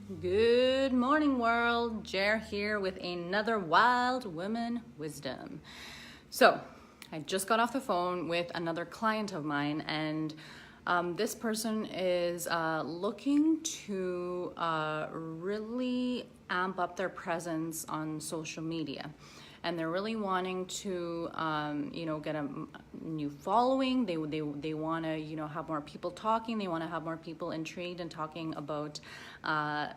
Good morning, world. Jer here with another Wild Woman Wisdom. So, I just got off the phone with another client of mine, and this person is looking to really amp up their presence on social media. And they're really wanting to, get a new following. They want to, have more people talking. They want to have more people intrigued and talking about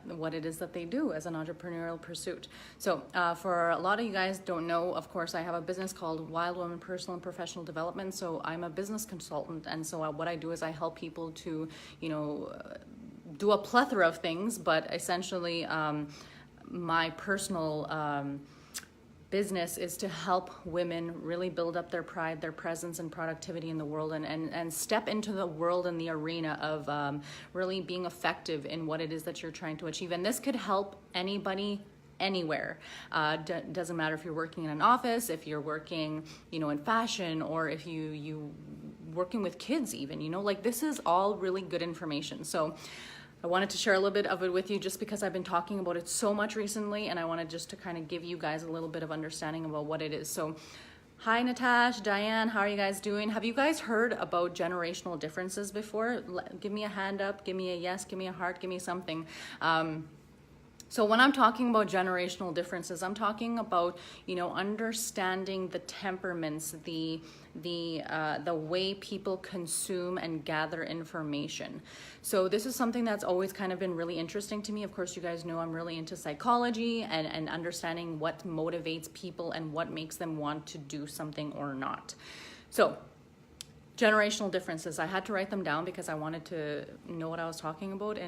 what it is that they do as an entrepreneurial pursuit. So for a lot of you guys don't know, of course, I have a business called Wild Woman Personal and Professional Development. So I'm a business consultant. And so what I do is I help people to, do a plethora of things, but essentially my personal business is to help women really build up their pride, their presence and productivity in the world, and step into the world and the arena of really being effective in what it is that you're trying to achieve. And this could help anybody anywhere. Doesn't matter if you're working in an office, if you're working, in fashion, or if you working with kids even, like this is all really good information. So I wanted to share a little bit of it with you just because I've been talking about it so much recently, and I wanted just to kind of give you guys a little bit of understanding about what it is. So hi Natasha, Diane, how are you guys doing? Have you guys heard about generational differences before? Give me a hand up, give me a yes, give me a heart, give me something. So when I'm talking about generational differences, I'm talking about, understanding the temperaments, the way people consume and gather information. So this is something that's always kind of been really interesting to me. Of course, you guys know I'm really into psychology and understanding what motivates people and what makes them want to do something or not. So generational differences, I had to write them down because I wanted to know what I was talking about,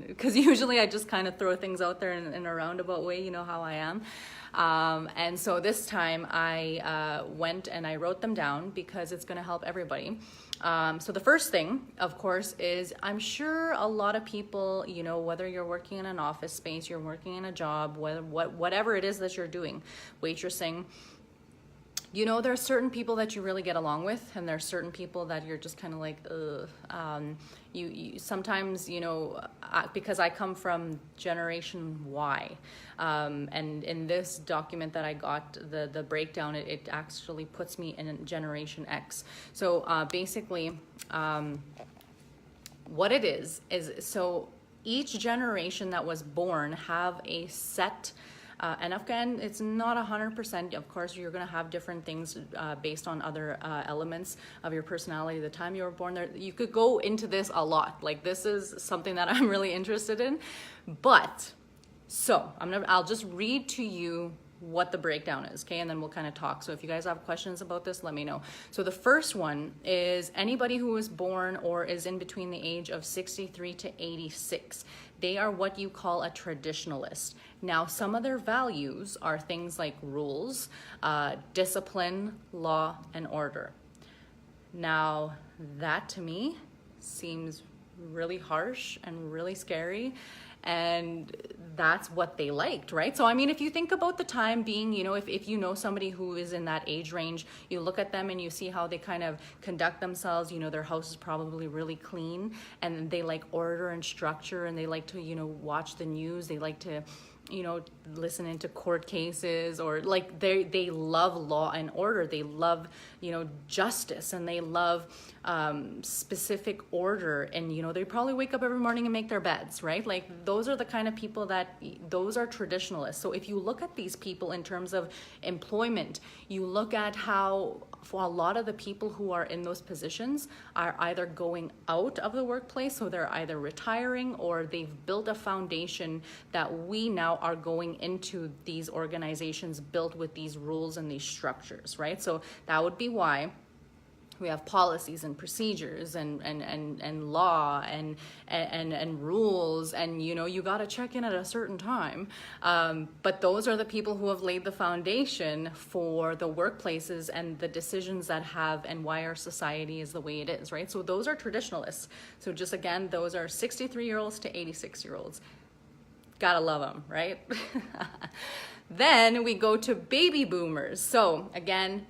because usually I just kind of throw things out there in a roundabout way, you know how I am. And so this time I went and I wrote them down because it's going to help everybody. So the first thing, of course, is I'm sure a lot of people, whether you're working in an office space, you're working in a job, whatever it is that you're doing, waitressing, there are certain people that you really get along with, and there are certain people that you're just kind of like, ugh. You sometimes, because I come from Generation Y, and in this document that I got, the breakdown, it actually puts me in Generation X. So basically, what it is so each generation that was born have a set. And again, it's not 100%. Of course, you're going to have different things based on other elements of your personality. The time you were born, there, you could go into this a lot. Like this is something that I'm really interested in. But so I'll just read to you what the breakdown is, okay? And then we'll kind of talk. So if you guys have questions about this, let me know. So the first one is anybody who was born or is in between the age of 63 to 86. They are what you call a traditionalist. Now, some of their values are things like rules, discipline, law, and order. Now, that to me seems really harsh and really scary. And that's what they liked, right? So, I mean, if you think about the time being, if you know somebody who is in that age range, you look at them and you see how they kind of conduct themselves, their house is probably really clean, and they like order and structure, and they like to, watch the news. They like to, listen into court cases, or like they love law and order. They love, justice, and they love specific order, and they probably wake up every morning and make their beds, right? Like those are the kind of people those are traditionalists. So if you look at these people in terms of employment, you look at how for a lot of the people who are in those positions are either going out of the workplace, so they're either retiring, or they've built a foundation that we now are going into these organizations built with these rules and these structures, right? So that would be why we have policies and procedures and law and rules, and you got to check in at a certain time, but those are the people who have laid the foundation for the workplaces and the decisions that have, and why our society is the way it is, right? So those are traditionalists. So just again, those are 63-year-olds to 86-year-olds. Gotta love them, right? Then we go to baby boomers. So again,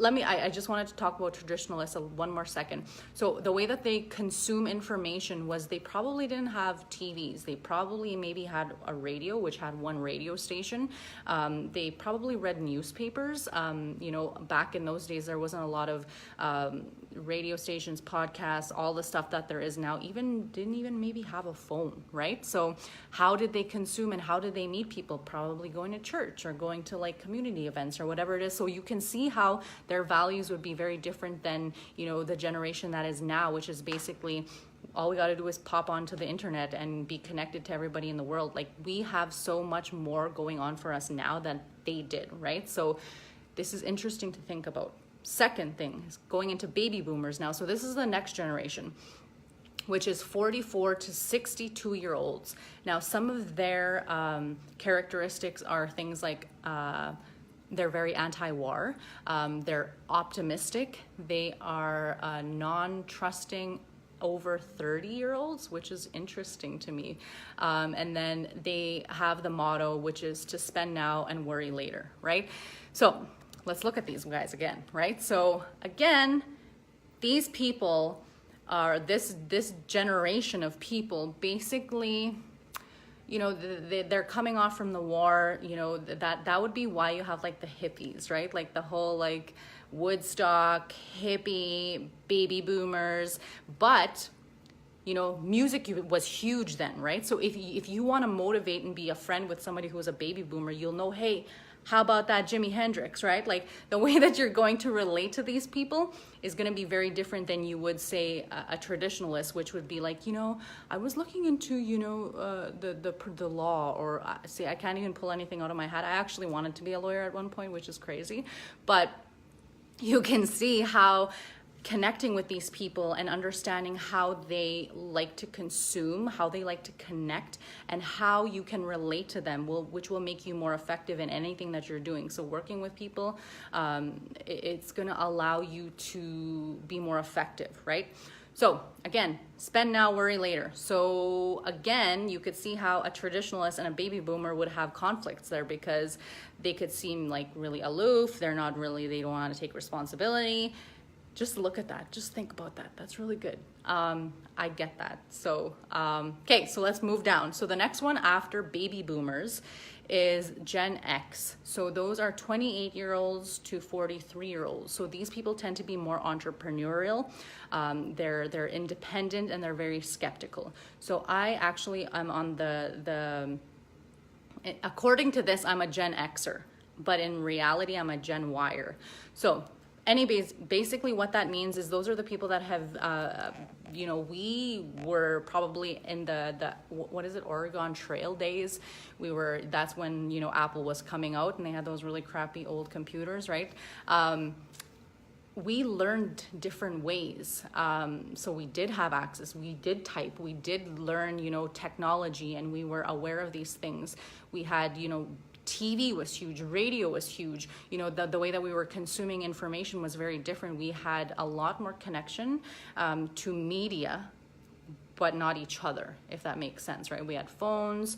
I just wanted to talk about traditionalists one more second. So the way that they consume information was they probably didn't have TVs. They probably maybe had a radio, which had one radio station. They probably read newspapers. Back in those days, there wasn't a lot of radio stations, podcasts, all the stuff that there is now. Didn't even maybe have a phone, right? So how did they consume and how did they meet people? Probably going to church or going to like community events or whatever it is. So you can see how their values would be very different than, the generation that is now, which is basically all we got to do is pop onto the internet and be connected to everybody in the world. Like, we have so much more going on for us now than they did, right? So this is interesting to think about. Second thing is going into baby boomers now. So this is the next generation, which is 44 to 62 year olds. Now, some of their characteristics are things like they're very anti-war, they're optimistic, they are non-trusting over 30-year-olds, which is interesting to me. And then they have the motto, which is to spend now and worry later, right? So let's look at these guys again, right? So again, these people are this generation of people basically, they're coming off from the war, that would be why you have like the hippies, right? Like the whole like Woodstock, hippie, baby boomers, but music was huge then, right? So if you want to motivate and be a friend with somebody who is a baby boomer, you'll know, hey, how about that Jimi Hendrix, right? Like the way that you're going to relate to these people is going to be very different than you would say a traditionalist, which would be like, I was looking into, the law, or see, I can't even pull anything out of my hat. I actually wanted to be a lawyer at one point, which is crazy, but you can see how connecting with these people and understanding how they like to consume, how they like to connect, and how you can relate to them, which will make you more effective in anything that you're doing. So working with people, it's going to allow you to be more effective, right? So again, spend now, worry later. So again, you could see how a traditionalist and a baby boomer would have conflicts there, because they could seem like really aloof. They don't want to take responsibility. Just look at that. Just think about that. That's really good. I get that. So, okay, so let's move down. So the next one after baby boomers is Gen X. So those are 28-year-olds to 43-year-olds. So these people tend to be more entrepreneurial. They're independent and they're very skeptical. So I actually am on according to this, I'm a Gen Xer, but in reality, I'm a Gen Yer. So anyways, basically what that means is those are the people that have, we were probably in the what is it, Oregon Trail days. That's when, Apple was coming out and they had those really crappy old computers, right? We learned different ways. So we did have access, we did type, we did learn, technology, and we were aware of these things. We had, TV was huge, radio was huge. The way that we were consuming information was very different. We had a lot more connection to media, but not each other, if that makes sense, right? We had phones.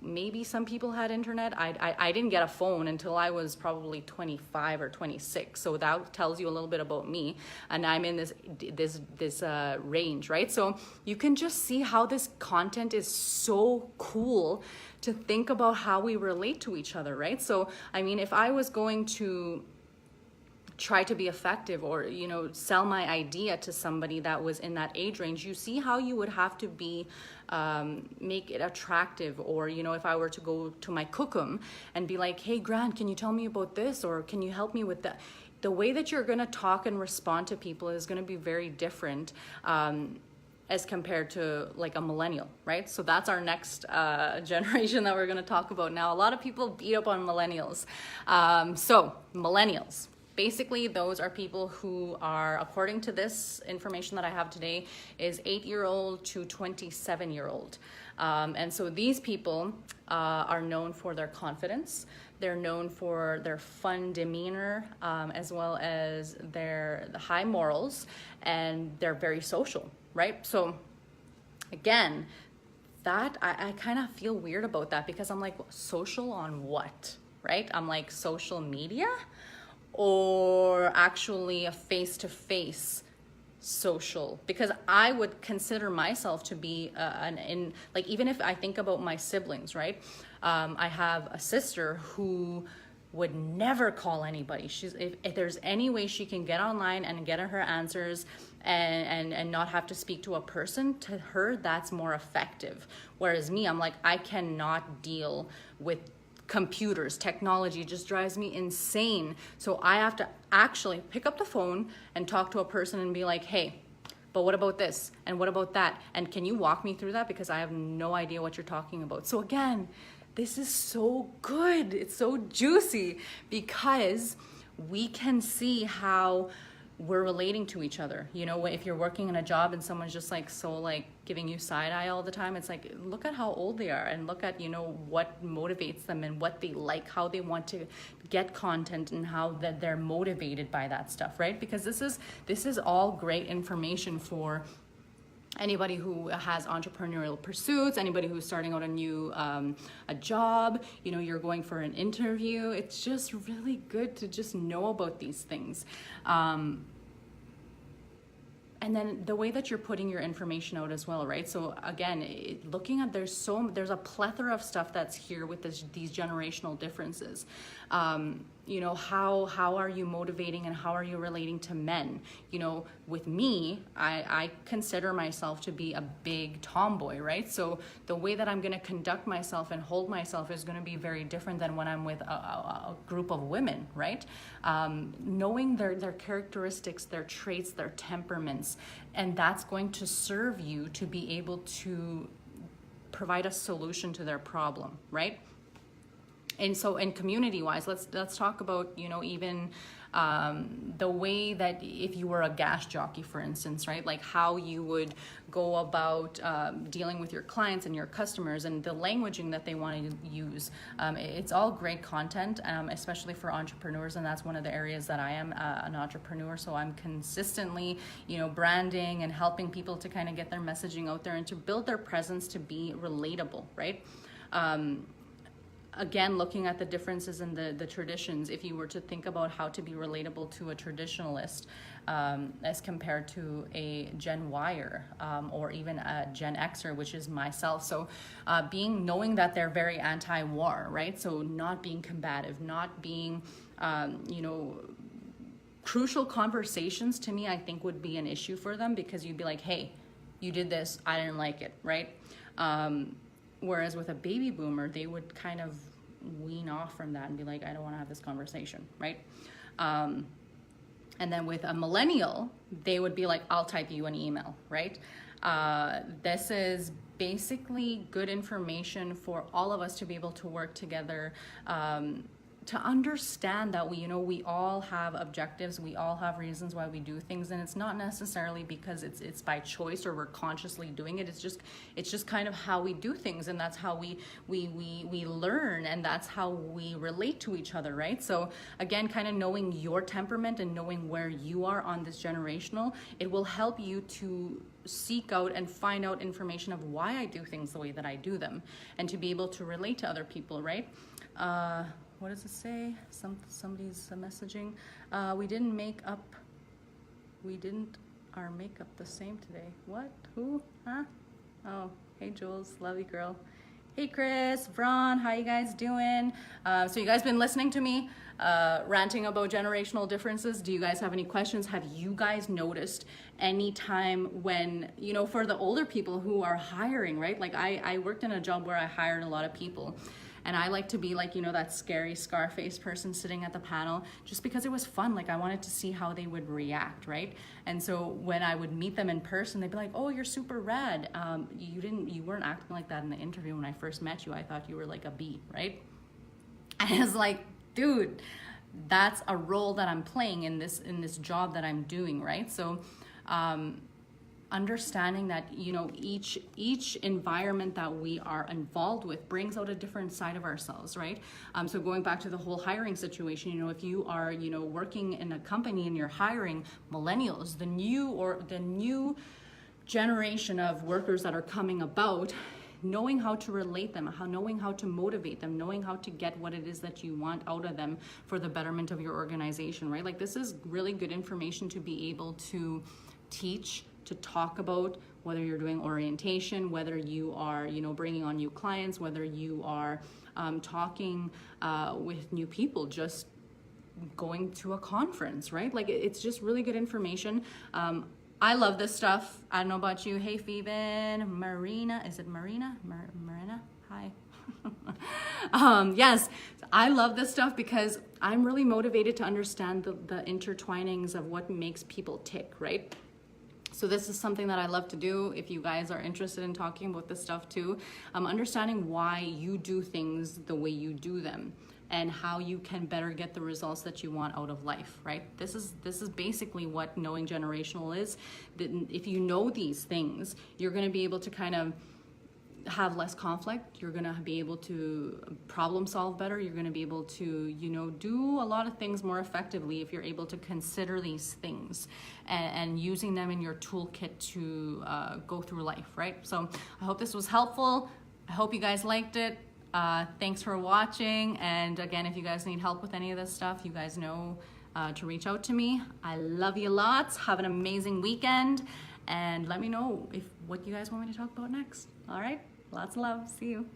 Maybe some people had internet. I didn't get a phone until I was probably 25 or 26. So that tells you a little bit about me. And I'm in this range, right? So you can just see how this content is so cool to think about how we relate to each other, right? So, I mean, if I was going to try to be effective or, sell my idea to somebody that was in that age range, you see how you would have to be, make it attractive. Or, if I were to go to my cookum and be like, hey, Grant, can you tell me about this? Or can you help me with that? The way that you're going to talk and respond to people is going to be very different, as compared to like a millennial, right? So that's our next generation that we're going to talk about now. A lot of people beat up on millennials. So millennials, basically those are people who are, according to this information that I have today, is 8-year-old to 27-year-old. And so these people are known for their confidence. They're known for their fun demeanor, as well as the high morals, and they're very social, right? So again, that I kind of feel weird about that, because I'm like, social on what, right? I'm like, social media? or actually a face-to-face social? Because I would consider myself to be like, even if I think about my siblings, right? I have a sister who would never call anybody. If there's any way she can get online and get her answers and not have to speak to a person, to her that's more effective. Whereas me, I'm like, I cannot deal with computers. Technology just drives me insane. So I have to actually pick up the phone and talk to a person and be like, hey, but what about this? And what about that? And can you walk me through that? Because I have no idea what you're talking about. So again, this is so good. It's so juicy because we can see how we're relating to each other. You know, if you're working in a job and someone's just like so like giving you side eye all the time, it's like, look at how old they are and look at, you know, what motivates them and what they like, how they want to get content and how that they're motivated by that stuff, right? Because this is all great information for anybody who has entrepreneurial pursuits, anybody who's starting out a new a job, you know, you're going for an interview. It's just really good to just know about these things. And then the way that you're putting your information out as well, right? So again, looking at, there's a plethora of stuff that's here with these generational differences. You know, how are you motivating and how are you relating to men? You know, with me, I consider myself to be a big tomboy, right? So the way that I'm going to conduct myself and hold myself is going to be very different than when I'm with a group of women, right? Knowing their characteristics, their traits, their temperaments, and that's going to serve you to be able to provide a solution to their problem, right? And so, and community-wise, let's talk about, you know, even the way that if you were a gas jockey, for instance, right? Like how you would go about dealing with your clients and your customers and the languaging that they want to use. It's all great content, especially for entrepreneurs, and that's one of the areas that I am an entrepreneur. So I'm consistently, you know, branding and helping people to kind of get their messaging out there and to build their presence to be relatable, right? Again, looking at the differences in the traditions, if you were to think about how to be relatable to a traditionalist as compared to a Gen Yer or even a Gen Xer, which is myself. So knowing that they're very anti-war, right? So not being combative, not being, you know, crucial conversations to me, I think would be an issue for them because you'd be like, hey, you did this, I didn't like it, right? Whereas with a baby boomer, they would kind of wean off from that and be like, I don't want to have this conversation, right? And then with a millennial, they would be like, I'll type you an email, right? This is basically good information for all of us to be able to work together, to understand that we all have objectives, we all have reasons why we do things, and it's not necessarily because it's by choice or we're consciously doing it. It's just kind of how we do things, and that's how we learn, and that's how we relate to each other, right? So again, kind of knowing your temperament and knowing where you are on this generational, it will help you to seek out and find out information of why I do things the way that I do them, and to be able to relate to other people, right? What does it say? Somebody's messaging. We didn't our makeup the same today. What? Who? Huh? Oh, hey Jules, love you girl. Hey Chris, Vron, how you guys doing? So you guys been listening to me ranting about generational differences. Do you guys have any questions? Have you guys noticed any time when, for the older people who are hiring, right? Like I worked in a job where I hired a lot of people. And I like to be like, that scary Scarface person sitting at the panel, just because it was fun. Like I wanted to see how they would react, right? And so when I would meet them in person, they'd be like, oh, you're super rad. You weren't acting like that in the interview when I first met you. I thought you were like a bee, right? And I was like, dude, that's a role that I'm playing in this job that I'm doing, right? So, understanding that each environment that we are involved with brings out a different side of ourselves, right? So going back to the whole hiring situation, if you are working in a company and you're hiring millennials, the new generation of workers that are coming about, knowing how to relate them, knowing how to motivate them, knowing how to get what it is that you want out of them for the betterment of your organization, right? Like this is really good information to be able to teach, to talk about, whether you're doing orientation, whether you are, bringing on new clients, whether you are talking with new people, just going to a conference, right? Like it's just really good information. I love this stuff. I don't know about you. Hey, Phoeben, Marina, is it Marina? Marina, hi. Yes, I love this stuff because I'm really motivated to understand the intertwinings of what makes people tick, right? So this is something that I love to do. If you guys are interested in talking about this stuff too, understanding why you do things the way you do them and how you can better get the results that you want out of life, right? This is basically what knowing generational is. That if you know these things, you're gonna be able to kind of have less conflict. You're gonna be able to problem solve better. You're gonna be able to, do a lot of things more effectively if you're able to consider these things and using them in your toolkit to go through life, right? So I hope this was helpful. I hope you guys liked it. Thanks for watching. And again, if you guys need help with any of this stuff, you guys know to reach out to me. I love you lots. Have an amazing weekend. And let me know what you guys want me to talk about next. All right? Lots of love. See you.